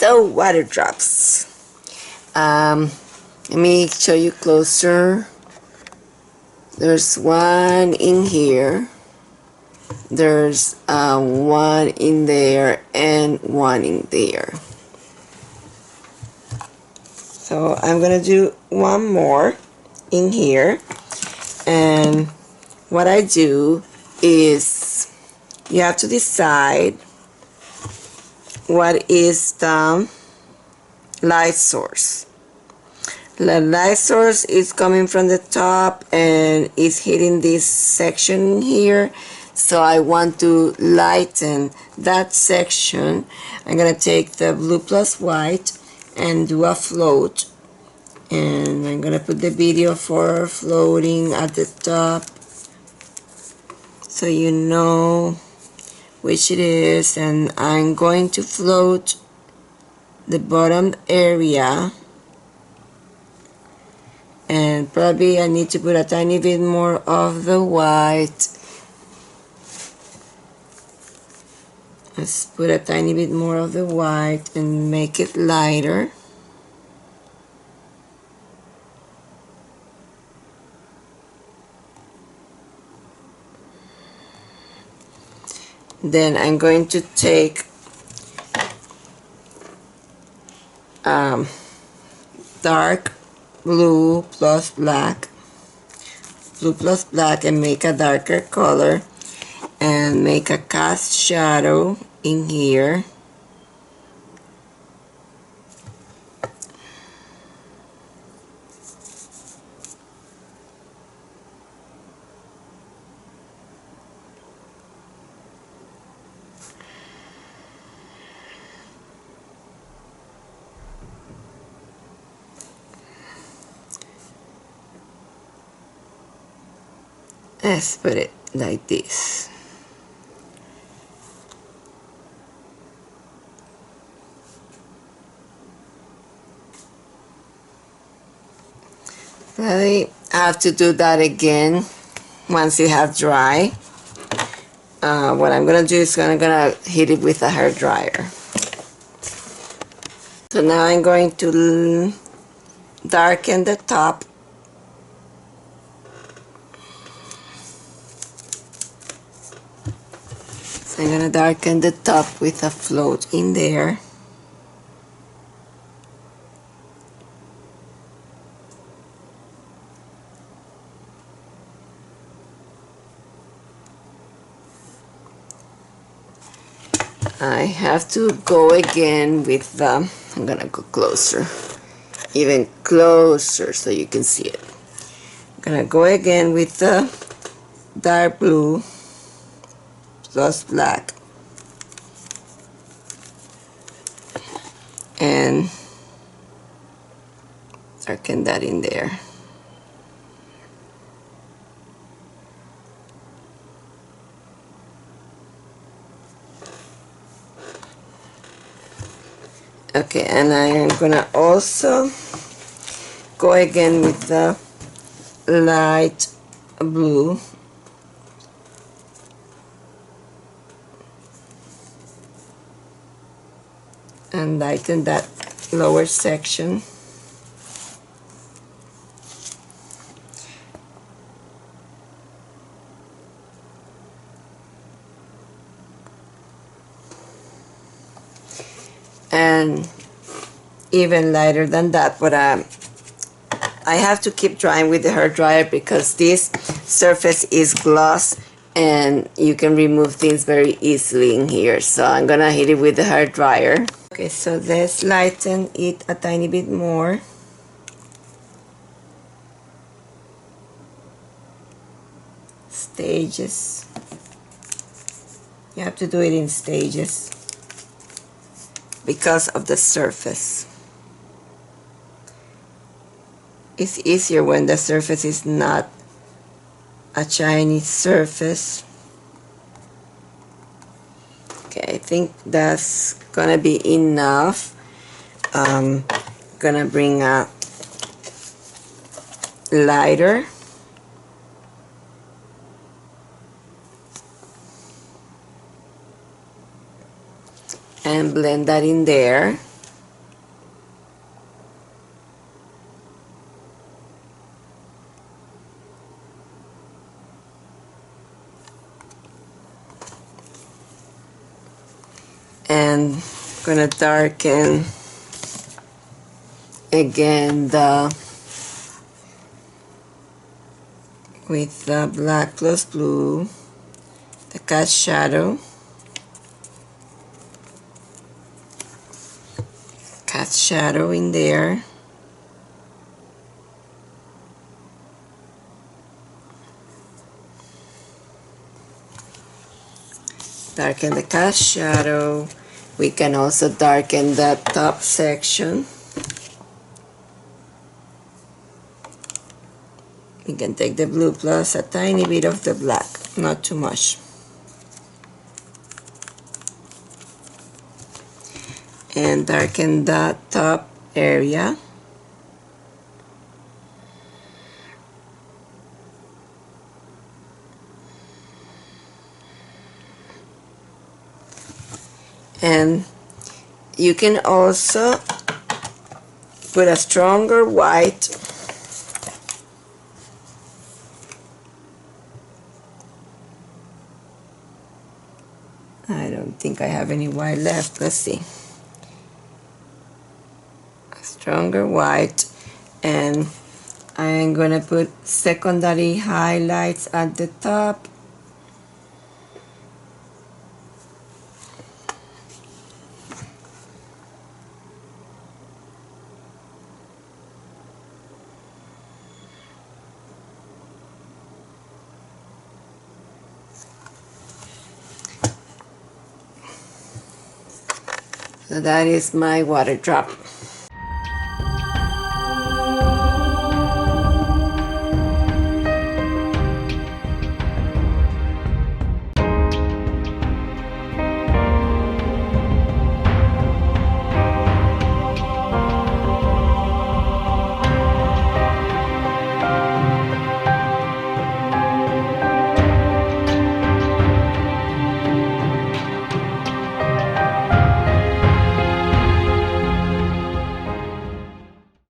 So water drops. Let me show you closer. There's one in here. There's one in there and one in there. So I'm gonna do one more in here, and what I do is you have to decide what is the light source. The light source is coming from the top and is hitting this section here, so I want to lighten that section. I'm gonna take the blue plus white and do a float, and I'm gonna put the video for floating at the top so you know which it is. And I'm going to float the bottom area, and probably I need to put a tiny bit more of the white. Let's put a tiny bit more of the white and make it lighter. Then I'm going to take dark blue plus black, and make a darker color and make a cast shadow in here. Let's put it like this. Really have to do that again once it has dry. What I'm gonna do is I'm gonna hit it with a hair dryer. So now I'm going to darken the top. So I'm gonna darken the top with a float in there. I have to go again with the, I'm gonna go closer, even closer so you can see it. I'm gonna go again with the dark blue plus black and darken that in there. Okay, and I am gonna also go again with the light blue and lighten that lower section. And even lighter than that, but I have to keep drying with the hair dryer because this surface is gloss and you can remove things very easily in here. So I'm gonna hit it with the hair dryer. Okay, so let's lighten it a tiny bit more. Stages. You have to do it in stages because of the surface. It's easier when the surface is not a shiny surface. Okay, I think that's gonna be enough. Gonna bring a lighter and blend that in there. gonna darken again with the black plus blue, the cast shadow, in there. Darken the cast shadow. We can also darken the top section. We can take the blue plus a tiny bit of the black, not too much. And darken the top area. And you can also put a stronger white I don't think I have any white left. Let's see. A stronger white, and I'm gonna put secondary highlights at the top. So that is my water drop.